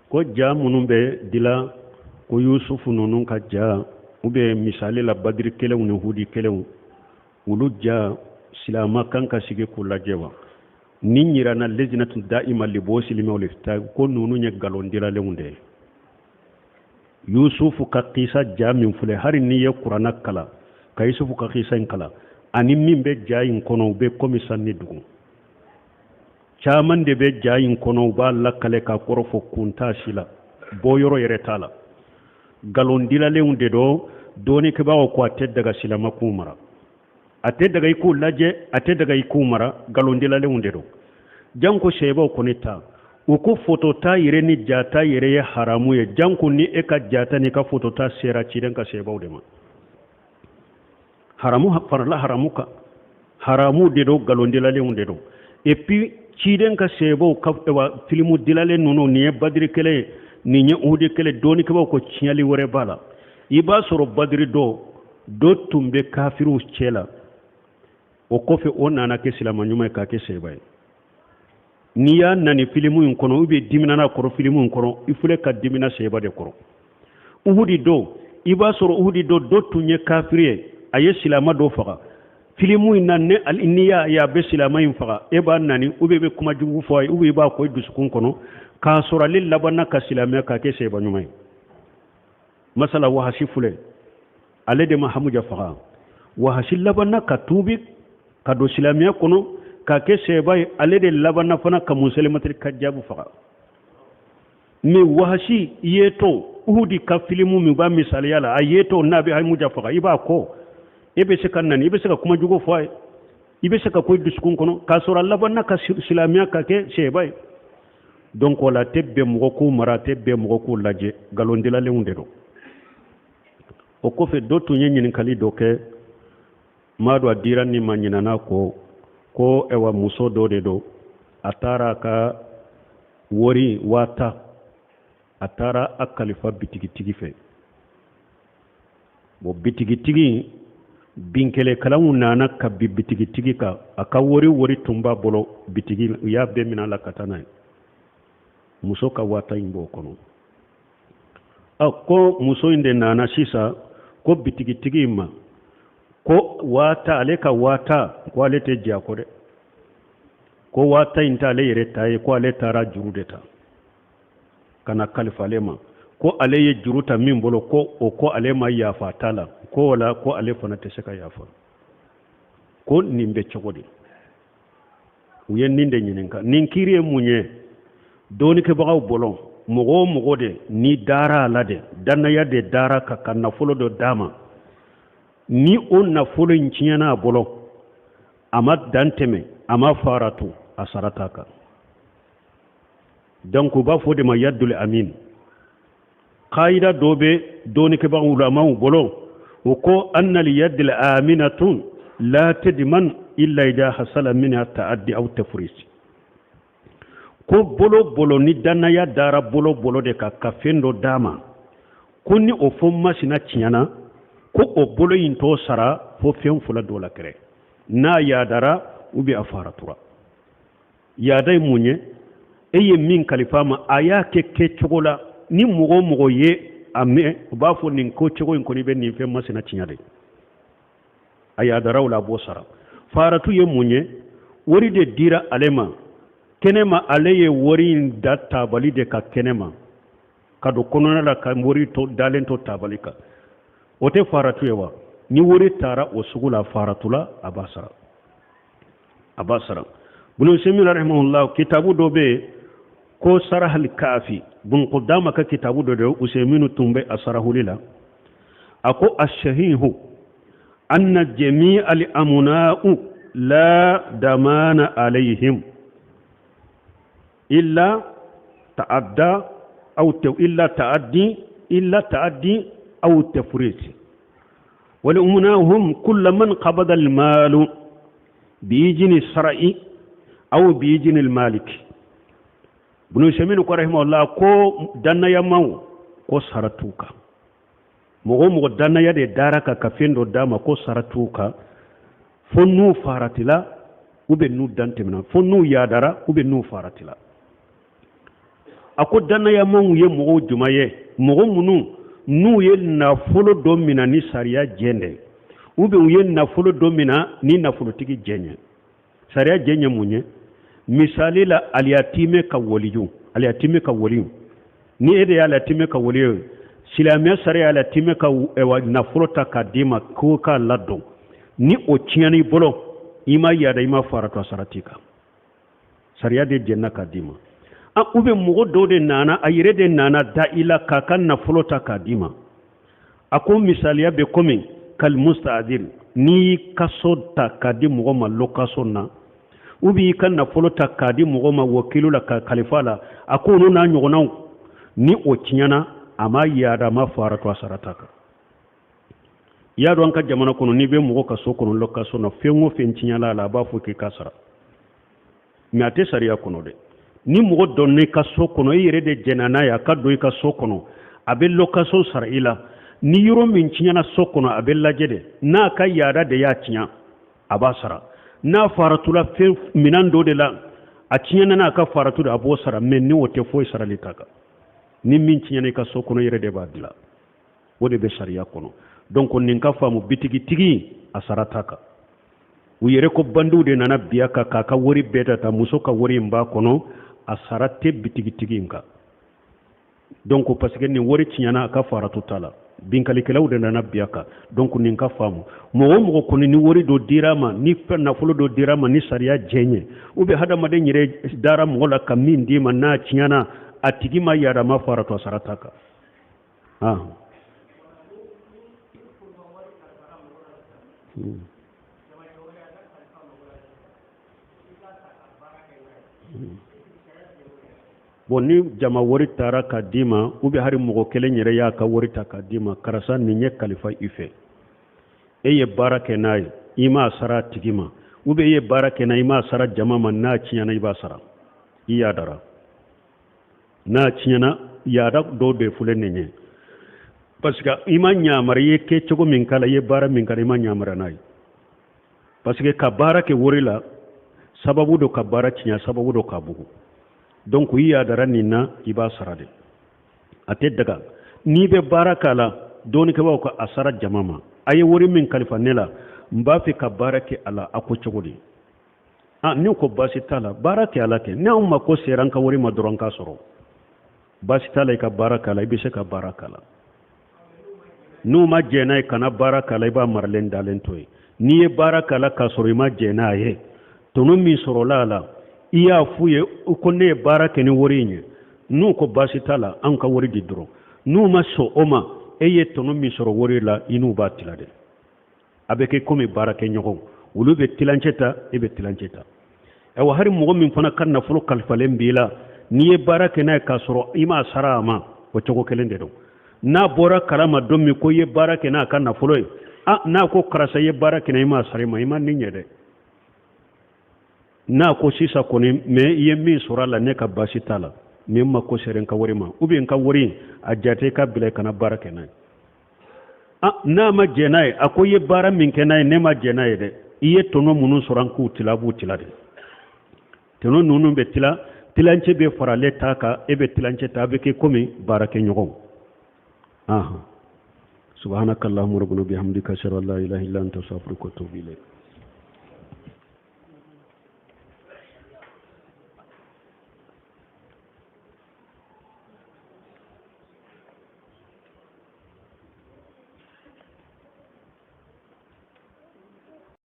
ko ja munun be dila ko yusufu nunun ka ja ube misali la badri kelew ne hudi kelew ulu ja silama kan ka sige kula jewa ni nyira na lejnatu daima li bosi li mawle ta ko nunu nya galondira lewnde yusufu ka qisa ja min fule hari ni ya qur'ana kala ka yusufu ka qisa in kala ani min be jayin kono be komisan ni dugu chaman de be jayin kono ba lakale ka korofo kunta shila boyoro yere tala galondira lewnde do doni ke bawo ko ate daga silama kumara ate daga iku laje ate daga iku mara galondila lewnde do janko sheba ko nita uku foto ta yire ni jata yire ya haramu ye janko ni e ka jata ni ka foto ta sera ciren ka sheba de ma haramu farla haramu ka haramu de do galondila lewnde do et puis ciren ka sheba ka filmu dilale nono ni badri kele ni nya udi kele doni ke bawo ko ciali wore bala iba soro badri do tumbe kafiru cela o kofe o nana ke silama nyuma ka ke sebay niya nani filimu in kono ube dimina na koro filimu in kono ifule ka dimina seba de koro uhudi do iba soro uhudi do tunye kafiriye aye silama do faga filimu in nanne al niya ya be silama in faga eba nani ube be kuma jugu fo ay ube ba ko duskun kono ka soro lil labana ka silama ka ke seba nyuma masala wa hasifule ale de mahamu jafaga wa hasil labana ka tubi ka do silamiya kono ka ke sebay ale de labana fana ka muslimatri kajabu faga mi wahashi yeto uhudi ka filimu mi ba misali yala ayeto nabi hay mujafaga iba ko ebe se kan nan ibe se ka kuma jugo fay ibe se ka koy duskun kono ka sura labana ka silamiya ka ke sebay donc wala tebbe mo ko mara tebbe mo ko laje galondila lewnde do o ko fe do to nyenyin kali do ke mado adira ni manyina ko ewa muso do de do atara ka wori wata atara akalifa bitigi fe bo bitigi binkele kalamu nana ka bitigi ka aka wori tumba bolo bitigi ya be mina la katana muso ka wata imbo kono ko muso inde nana sisa ko bitigi ma ko wata ale ka wata ko ale te jako de ko wata inta ale yere taye ko ale tara jurude ta kana kalifa lema ko ale ye juruta min bolo ko ale ma ya fatala ko wala ko ale fana te seka yafa ko nimbe chogodi uyen ninde nyininka ninkiri munye doni ke bagaw bolon mogo de ni dara alade danaya de dara ka kanna folo do dama ni on na folo nchiana bolo ama danteme ama faratu asarataka donc ba fode ma yaddul amin qaida dobe doni ke ba ulama bolo ko anna li yaddil aminatun la tadman illa idha hasala minha ta'addi aw tafris ko bolo ni danaya dara bolo de ka kafendo dama kunni o fomma sina chiana ko o bolo into sara fo fen fula dola kere na yadara ubi afara tura yadai munye eye min kalifama aya ke chogola ni mogo ye ame ba fo nin ko chogo in koni be ni fen masina chinyade ayadara wala bo sara faratu ye munye wori de dira alema kenema aleye wori da tabali de ka kenema kado konona la ka wori to dalen to tabalika ote faratu yewa ni wori tara o sugula faratula abasara bunu semi rahimahullah kitabu dobe ko sarah al kafi bun qudama ka kitabu do useminu tumbe asarahulila ako ash-shahihu anna jami' al-amuna'u la damana alayhim illa ta'adda aw illa ta'addi أو التفريط ولأمناهم كل من قبض المال بيجن الشرعي أو بيجن المالك بنو سمين رحمه الله كو دانا يمو كو سرطوكا مغو دانا يدي دارك كفين دو داما كو سرطوكا فنو فارتلا ube nu dantemina fo nu yadara ube nu faratila ako danaya man ye mogo jumaye mogo munu nu ye nafolo do mina ni sariya jende ube u ye nafolo do mina ni nafolo tigi jenye sariya jenye munye misali la aliyatime ka waliyu ni ede ya aliyatime ka waliyu silamia sariya aliyatime ka nafolo ta ka dima ko ka ladon ni o tiɲani bolo ima yada ima faratu saratika sariya de jenna ka dima a ube mogo do de nana a yere de nana da ila ka kan nafolo ta ka dima ako misaliya be komi kal musta'dir ni kaso ta ka di mogo ma lokaso na ubi kan nafolo ta ka di mogo ma wakilu la ka khalifa la ako no na nyogonaw ni o tiɲana ama yada ma faratu sarataka yado an ka jamana kono ni be mogo ka so kono lokaso na fengo fen tiɲala la ba fo ke kasara mi ate sariya kono de ni mogo donne ka so kono yere de jenana ya ka do ka so kono abe lokaso sara ila ni yoro min tiɲana so kono abe lajede na ka yada de ya tiɲa aba sara na faratula fen minan do de la a tiɲana na ka faratu da abo sara men ni wote foy sara litaka ni min tiɲana ka so kono yere de ba dila o de be sariya kono donc nin ka famu bitigi tigi a sarataka u yere ko bandu de nana biya ka wori beta ta muso ka wori mba kono a sarate bitigi tigi nka donc parce que ni wori tiɲana ka faratu tala binkali kelaw de nana biya ka donc nin ka famu mogo kono ni wori do dirama ni nafolo do dirama ni sariya jenye ube hada maden yire dara mogo la ka min dima na tiɲana a tigi ma yara ma faratu sarataka bon ni jama wori tara ka dima ube hari mogo kelen yere ya ka wori ta ka dima karasa ni nye kalifa ife ye barake nay ima sara tigima ube ye barake na ima sara jama man na cinyana iba sara iya dara na cinyana yada do de fule nenye parce que ima nyamara ye ke chogo min kala ye bara min kala ima nyamara nay parce que ka barake wori la sababu do ka bara cinya sababu do ka bugu donc iya dara nina iba sarade ate daga ni be baraka la doni ke ko asara jamama aye wori min kalifa nela mba fi ka barake ala ako chogodi ni ko basi tala barake ala ke ne umma ko seran ka wori ma doron ka soro basi tala ka baraka la ibise ka baraka la nu ma jena kana baraka la iba marlen dalen toy ni baraka la ka soro ma jena ye tonu mi soro la iya fuye ko ne barake ni wori nye nu ko basi tala an ka wori di doro nu ma so oma eye tonu mi soro wori la inu ba tilade abeke komi barake nyogo wulu be tilancheta ebe tilancheta e wa hari mogo min fana kan na fulu kalfalen bila ni barake na ka soro ima sarama o chogo kelende do na bora karama domi ko ye barake na kan na fulu na ko karasa ye barake na ima sarima ima ninye de na ko sisa koni me ye min sura la ne ka basi tala me ma ko seren ka wori ma ubi ka wori a jate ka bile kana barake na na ma jenai ako ye bara min kenai ne ma jenai de iye tono munun suran ku tilabu tilade tono nunu be tilanche be farale taka ebe tilanche ta be ke komi barake nyogo subhanakallahumma rabbana bihamdika ashhadu an la ilaha illa anta astaghfiruka wa atubu ilayk